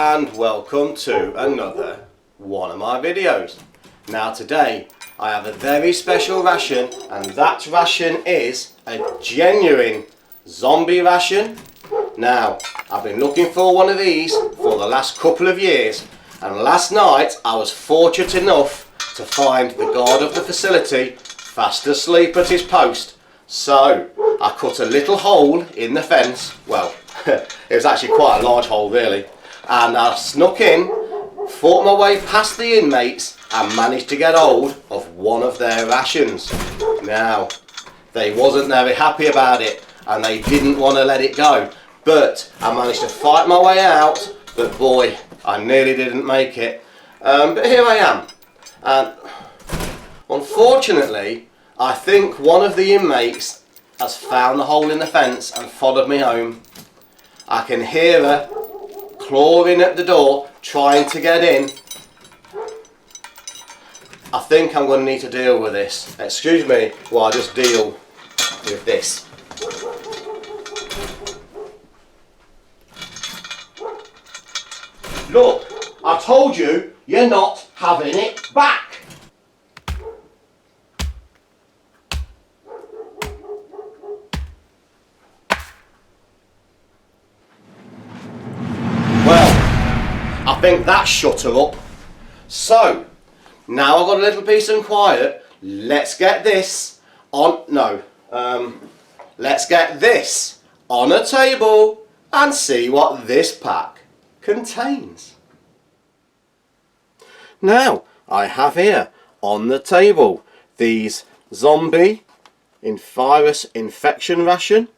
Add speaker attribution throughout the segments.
Speaker 1: and welcome to another one of my videos. Now today I have a very special ration, and that ration is a genuine zombie ration. Now I've been looking for one of these for the last couple of years, and last night I was fortunate enough to find the guard of the facility fast asleep at his post. So I cut a little hole in the fence. Well, it was actually quite a large hole really, and I snuck in, fought my way past the inmates and managed to get hold of one of their rations. Now they wasn't very happy about it and they didn't want to let it go, but I managed to fight my way out. But boy, I nearly didn't make it, but here I am. And unfortunately I think one of the inmates has found the hole in the fence and followed me home. I can hear her clawing at the door, trying to get in. I think I'm going to need to deal with this. Excuse me while I just deal with this. Look, I told you, you're not having it back. I think that shut her up. So now I've got a little peace and quiet. Let's get this on. Let's get this on a table and see what this pack contains. Now I have here on the table these zombie virus infection ration.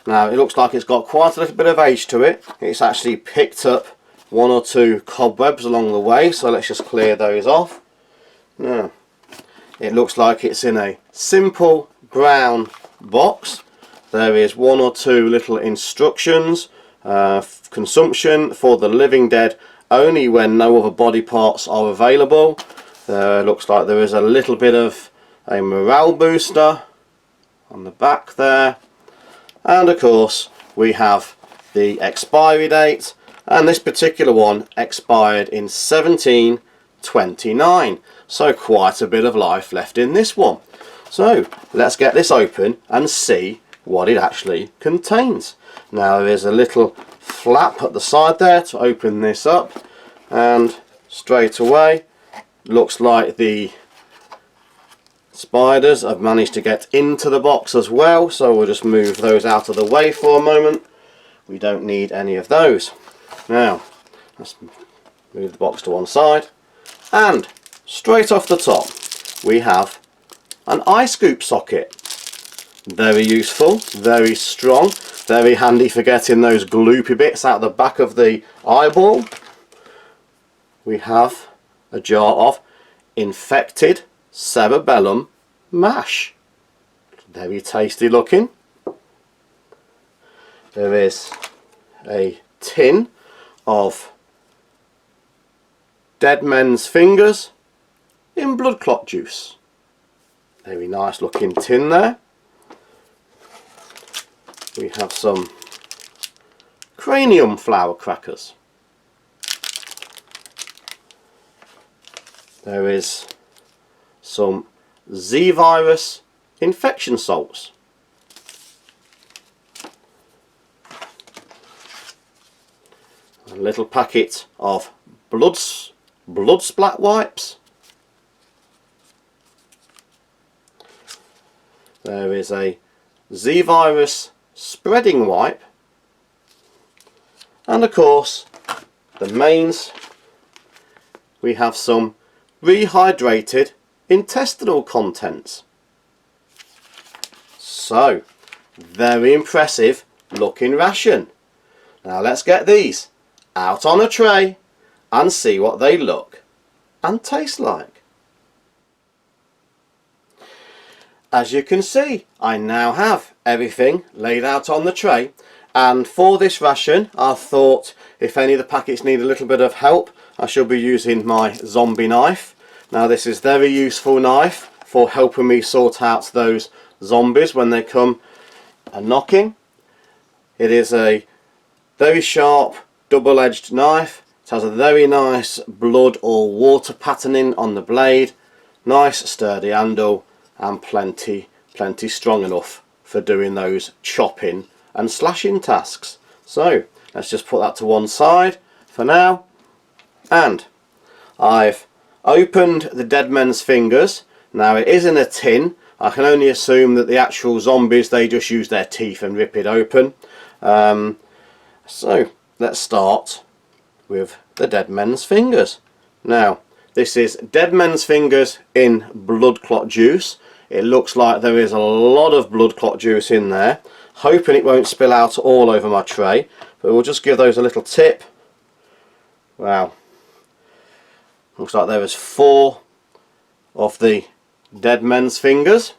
Speaker 1: Now it looks like it's got quite a little bit of age to it. It's actually picked up one or two cobwebs along the way, so let's just clear those off. Now it looks like it's in a simple brown box. There is one or two little instructions. Consumption for the living dead only when no other body parts are available. Looks like there is a little bit of a morale booster on the back there, and of course we have the expiry date. And this particular one expired in 1729, so quite a bit of life left in this one. So let's get this open and see what it actually contains. Now there is a little flap at the side there to open this up, and straight away looks like the spiders have managed to get into the box as well, so we'll just move those out of the way for a moment. We don't need any of those. Now let's move the box to one side, and straight off the top we have an eye scoop socket. Very useful, very strong, very handy for getting those gloopy bits out the back of the eyeball. We have a jar of infected cerebellum mash. Very tasty looking. There is a tin of dead men's fingers in blood clot juice. Very nice looking tin there. We have some cranium flour crackers. There is some Z virus infection salts. A little packet of blood splat wipes. There is a Z virus spreading wipe, and of course the mains, we have some rehydrated intestinal contents. So very impressive looking ration. Now let's get these out on a tray and see what they look and taste like. As you can see, I now have everything laid out on the tray, and for this ration I thought if any of the packets need a little bit of help, I shall be using my zombie knife. Now this is a very useful knife for helping me sort out those zombies when they come a knocking. It is a very sharp double-edged knife. It has a very nice blood or water patterning on the blade, nice sturdy handle, and plenty strong enough for doing those chopping and slashing tasks. So let's just put that to one side for now. And I've opened the dead men's fingers. Now it is in a tin. I can only assume that the actual zombies, they just use their teeth and rip it open. So let's start with the dead men's fingers. Now this is dead men's fingers in blood clot juice. It looks like there is a lot of blood clot juice in there. Hoping it won't spill out all over my tray, but we'll just give those a little tip. Wow, looks like there is 4 of the dead men's fingers.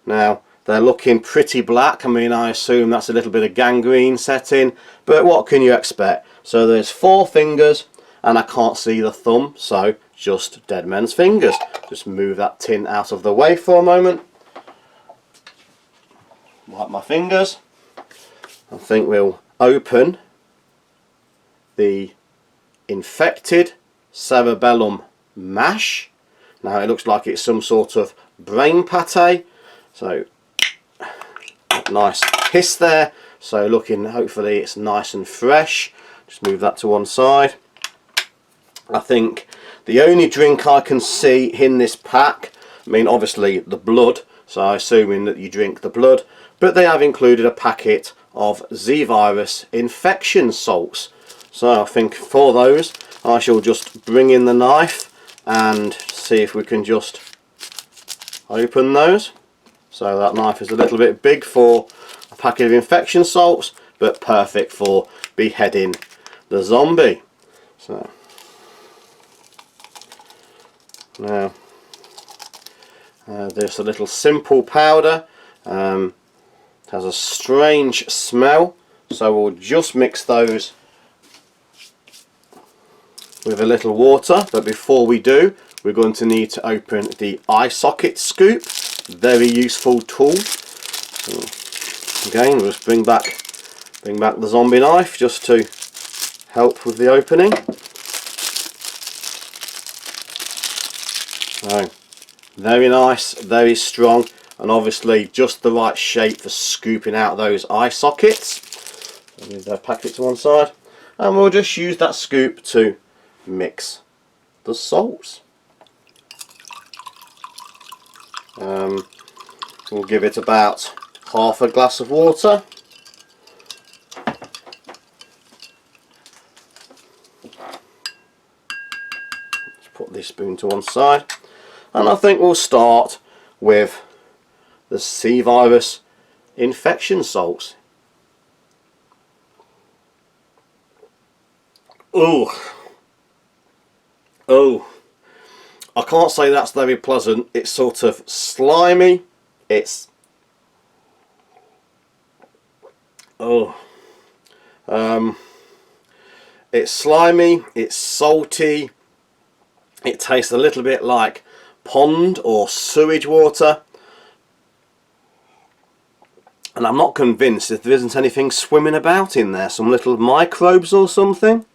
Speaker 1: Now they're looking pretty black. I mean, I assume that's a little bit of gangrene setting, but what can you expect? So there's 4 fingers and I can't see the thumb, so just dead men's fingers. Just move that tin out of the way for a moment. Wipe my fingers. I think we'll open the infected cerebellum mash. Now it looks like it's some sort of brain pate, so nice hiss there. So looking, hopefully it's nice and fresh. Just move that to one side. I think the only drink I can see in this pack, I mean obviously the blood, so I'm assuming that you drink the blood, but they have included a packet of Z-virus infection salts. So I think for those I shall just bring in the knife and see if we can just open those. So that knife is a little bit big for a packet of infection salts, but perfect for beheading the zombie. So now there's a little simple powder. It has a strange smell, so we'll just mix those with a little water. But before we do, we're going to need to open the eye socket scoop. Very useful tool. So again, we'll just bring back the zombie knife just to help with the opening. So very nice, very strong, and obviously just the right shape for scooping out those eye sockets. I'll move that packet to one side, and we'll just use that scoop to mix the salts. We'll give it about half a glass of water. Let's put this spoon to one side, and I think we'll start with the C-virus infection salts. Oh, I can't say that's very pleasant. It's sort of slimy. It's it's slimy, it's salty, it tastes a little bit like pond or sewage water, and I'm not convinced if there isn't anything swimming about in there, some little microbes or something.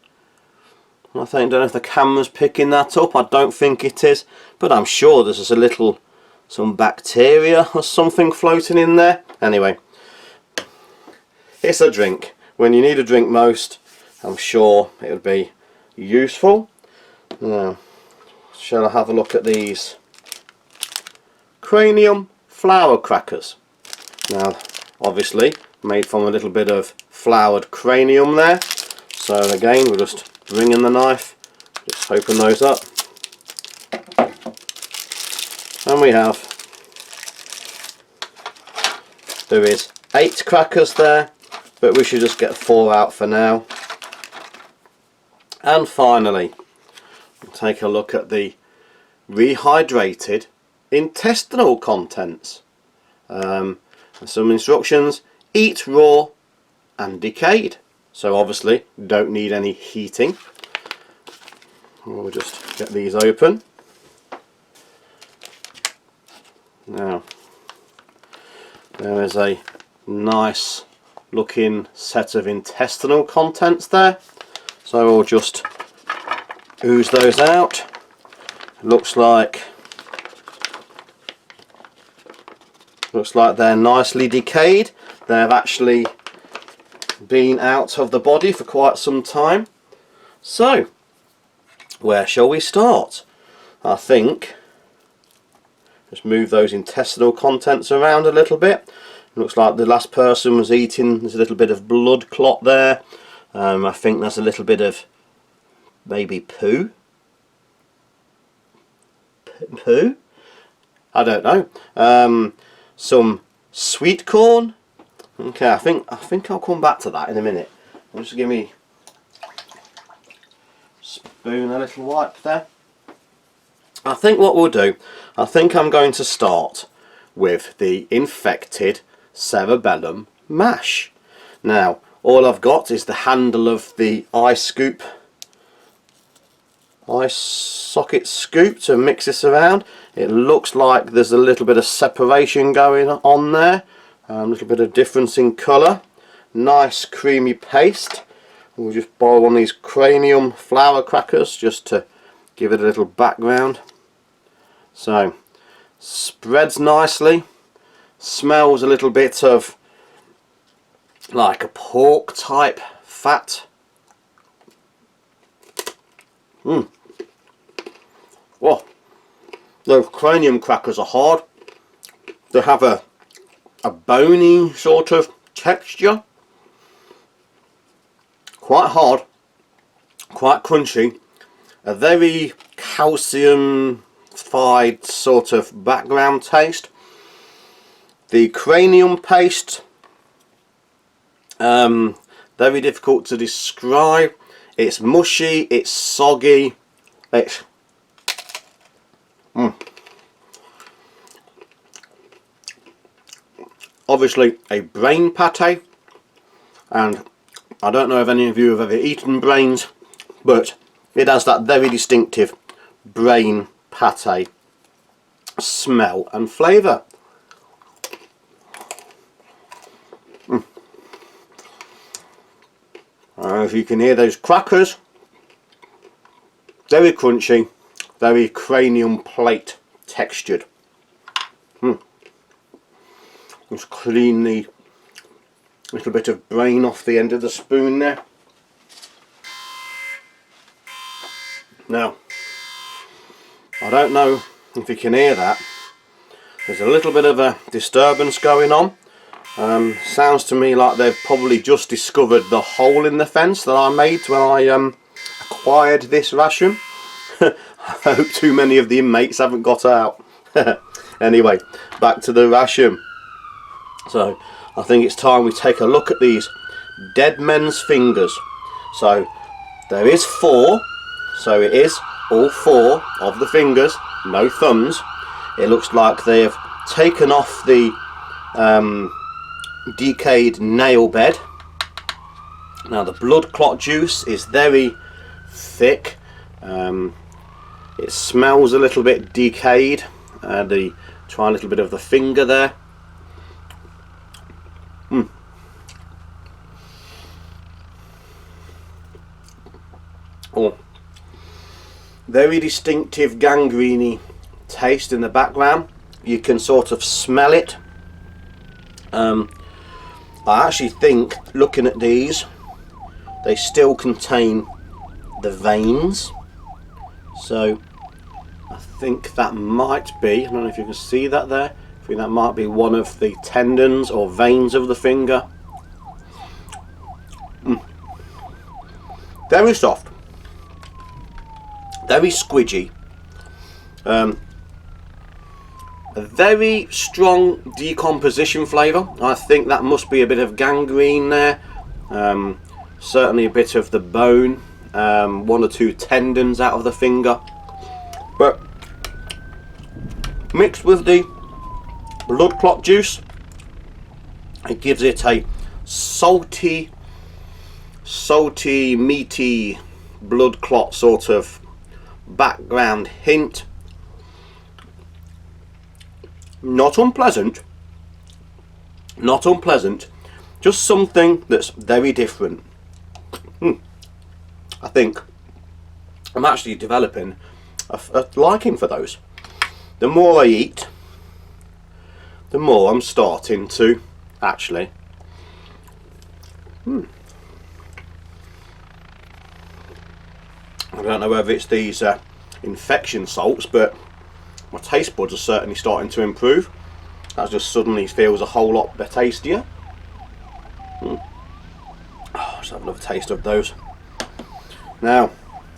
Speaker 1: I don't know if the camera's picking that up. I don't think it is, but I'm sure there's just some bacteria or something floating in there. Anyway, it's a drink. When you need a drink most, I'm sure it would be useful. Now, shall I have a look at these cranium flour crackers? Now, obviously made from a little bit of floured cranium there. So again, we'll just bring in the knife, just open those up, and there is 8 crackers there, but we should just get 4 out for now. And finally, we'll take a look at the rehydrated intestinal contents. And some instructions: eat raw and decayed. So obviously don't need any heating. We'll just get these open. Now there is a nice looking set of intestinal contents there, so we'll just ooze those out. Looks like they're nicely decayed. They've actually been out of the body for quite some time. So, where shall we start? I think just move those intestinal contents around a little bit. Looks like the last person was eating. There's a little bit of blood clot there. I think there's a little bit of maybe poo. Poo? I don't know. Some sweet corn. Okay, I think I'll come back to that in a minute. Just give me spoon a little wipe there. I think what we'll do, I think I'm going to start with the infected cerebellum mash. Now, all I've got is the handle of the eye socket scoop to mix this around. It looks like there's a little bit of separation going on there, a little bit of difference in colour. Nice creamy paste. We'll just borrow one of these cranium flour crackers just to give it a little background. So, spreads nicely. Smells a little bit of like a pork type fat. Well, those cranium crackers are hard. They have a bony sort of texture. Quite hard, quite crunchy. A very calcium-fied sort of background taste. The cranium paste, very difficult to describe. It's mushy, it's soggy, it's obviously a brain pate, and I don't know if any of you have ever eaten brains, but it has that very distinctive brain pate smell and flavour. If you can hear those crackers, very crunchy, very cranium plate textured. Just clean the little bit of brain off the end of the spoon there. Now, I don't know if you can hear that. There's a little bit of a disturbance going on. Sounds to me like they've probably just discovered the hole in the fence that I made when I acquired this ration. I hope too many of the inmates haven't got out. Anyway, back to the ration. So, I think it's time we take a look at these dead men's fingers. So, there is 4, so it is all 4 of the fingers, no thumbs. It looks like they have taken off the decayed nail bed. Now the blood clot juice is very thick. It smells a little bit decayed. Try a little bit of the finger there. Oh, very distinctive gangrene taste in the background. You can sort of smell it. I actually think, looking at these, they still contain the veins. So I think that might be, I don't know if you can see that there, I think that might be one of the tendons or veins of the finger. Very soft, very squidgy, a very strong decomposition flavour. I think that must be a bit of gangrene there, certainly a bit of the bone, 1 or 2 tendons out of the finger, but mixed with the blood clot juice, it gives it a salty, meaty blood clot sort of background hint. Not unpleasant, just something that's very different. I think I'm actually developing a liking for those. The more I eat, the more I'm starting to actually I don't know whether it's these infection salts, but my taste buds are certainly starting to improve. That just suddenly feels a whole lot tastier. Let's have another taste of those. Now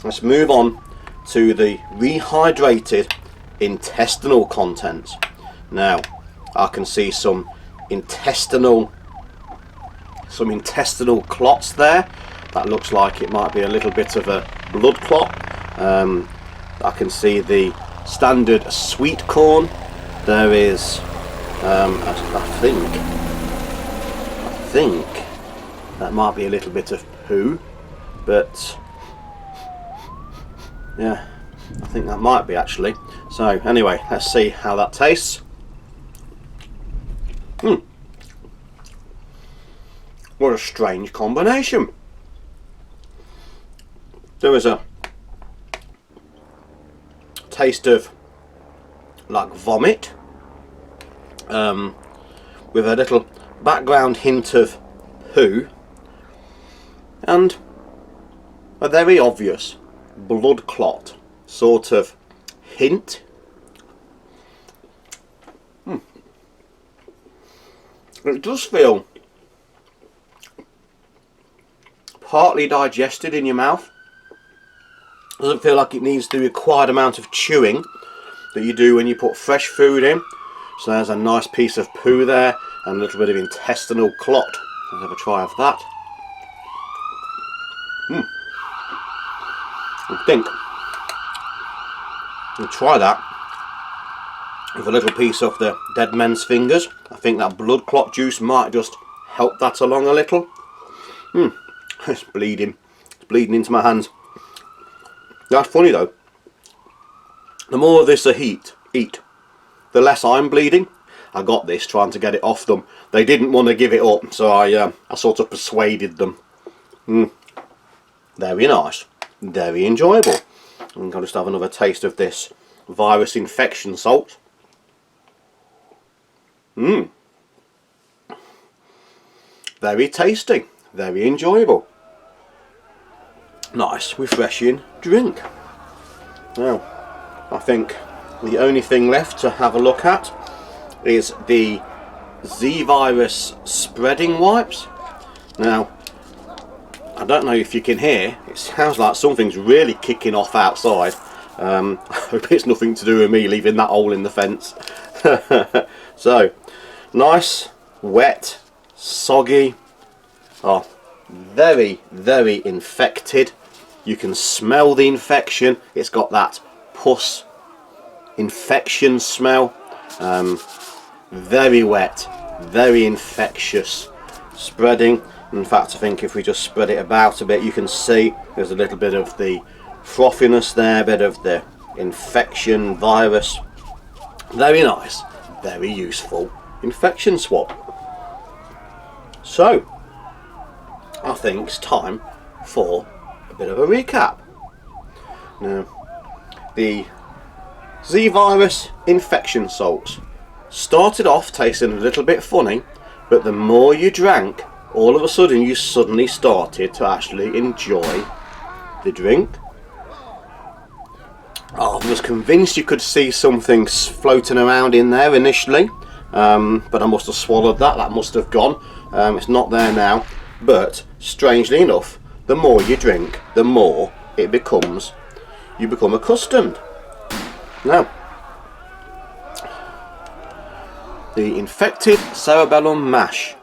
Speaker 1: let's move on to the rehydrated intestinal contents. Now I can see some intestinal clots there. That looks like it might be a little bit of a blood clot. I can see the standard sweet corn. There is I think that might be a little bit of poo, but yeah, I think that might be actually. So anyway, let's see how that tastes. What a strange combination. There is a taste of like vomit, with a little background hint of poo, and a very obvious blood clot sort of hint. It does feel partly digested in your mouth. Doesn't feel like it needs the required amount of chewing that you do when you put fresh food in. So there's a nice piece of poo there and a little bit of intestinal clot. Let's have a try of that. I think we'll try that with a little piece of the dead man's fingers. I think that blood clot juice might just help that along a little. It's bleeding. It's bleeding into my hands. That's funny though. The more of this I eat, the less I'm bleeding. I got this trying to get it off them. They didn't want to give it up, so I sort of persuaded them. Very nice. Very enjoyable. I'm going to just have another taste of this virus infection salt. Very tasty. Very enjoyable. Nice, refreshing drink. Now, I think the only thing left to have a look at is the Z-Virus spreading wipes. Now, I don't know if you can hear, it sounds like something's really kicking off outside. I hope it's nothing to do with me leaving that hole in the fence. So, nice, wet, soggy, very, very infected. You can smell the infection. It's got that pus infection smell. Very wet, very infectious, spreading. In fact, I think if we just spread it about a bit, you can see there's a little bit of the frothiness there, a bit of the infection virus. Very nice, very useful infection swab. So, I think it's time for a bit of a recap. Now, the Z-Virus infection salts started off tasting a little bit funny, but the more you drank, all of a sudden you suddenly started to actually enjoy the drink. I was convinced you could see something floating around in there initially, but I must have swallowed that. That must have gone. It's not there now. But strangely enough, the more you drink, the more it becomes, you become accustomed. Now, the infected cerebellum mash,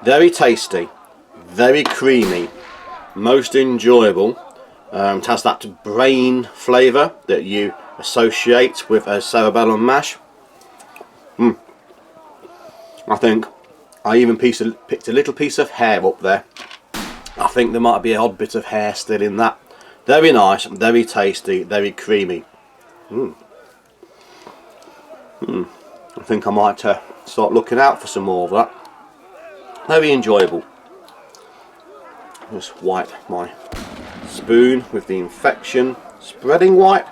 Speaker 1: very tasty, very creamy, most enjoyable. It has that brain flavour that you associate with a cerebellum mash. I think I even picked a little piece of hair up there. I think there might be an odd bit of hair still in that. Very nice, very tasty, very creamy. I think I might start looking out for some more of that. Very enjoyable. Just wipe my spoon with the infection spreading white.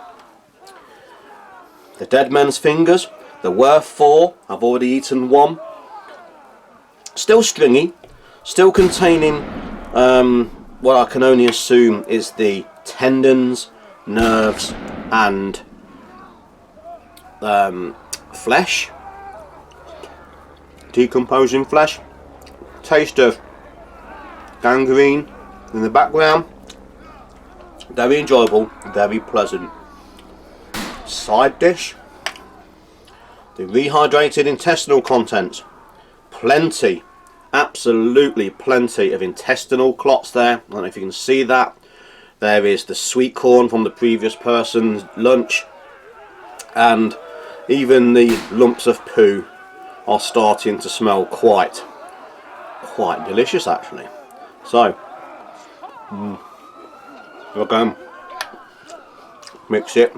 Speaker 1: The dead man's fingers. There were 4. I've already eaten 1. Still stringy. Still containing what I can only assume is the tendons, nerves and flesh. Decomposing flesh. Taste of gangrene in the background. Very enjoyable, very pleasant. Side dish. The rehydrated intestinal contents. Plenty, absolutely plenty of intestinal clots there. I don't know if you can see that. There is the sweet corn from the previous person's lunch, and even the lumps of poo are starting to smell quite delicious actually. So again, mix it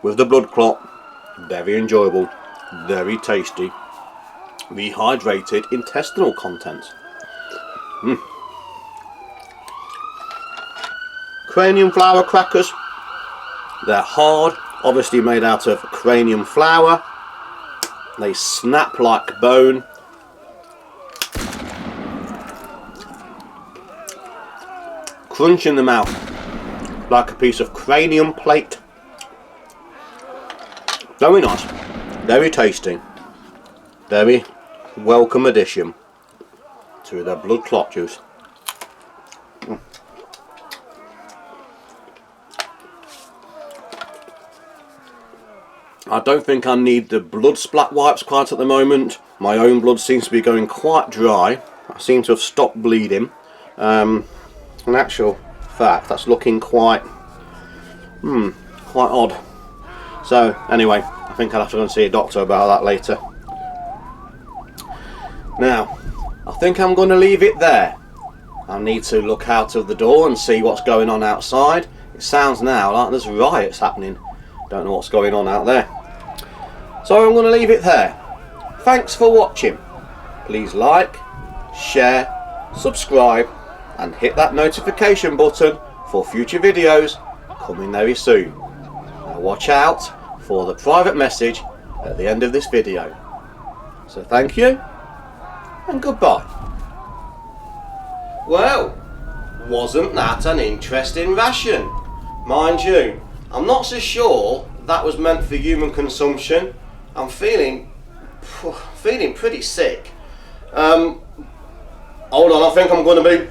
Speaker 1: with the blood clot. Very enjoyable, very tasty. Rehydrated intestinal contents. Cranium flour crackers. They're hard, obviously made out of cranium flour. They snap like bone. Crunch in the mouth like a piece of cranium plate. Very nice, very tasty, very welcome addition to the blood clot juice. I don't think I need the blood splat wipes quite at the moment. My own blood seems to be going quite dry. I seem to have stopped bleeding. In actual fact, that's looking quite odd. So anyway, I think I'll have to go and see a doctor about that later. Now, I think I'm going to leave it there. I need to look out of the door and see what's going on outside. It sounds now like there's riots happening. Don't know what's going on out there. So I'm going to leave it there. Thanks for watching. Please like, share, subscribe and hit that notification button for future videos coming very soon. Now watch out for the private message at the end of this video. So thank you and goodbye. Well, wasn't that an interesting ration? Mind you, I'm not so sure that was meant for human consumption. I'm feeling pretty sick. Hold on, I think I'm going to be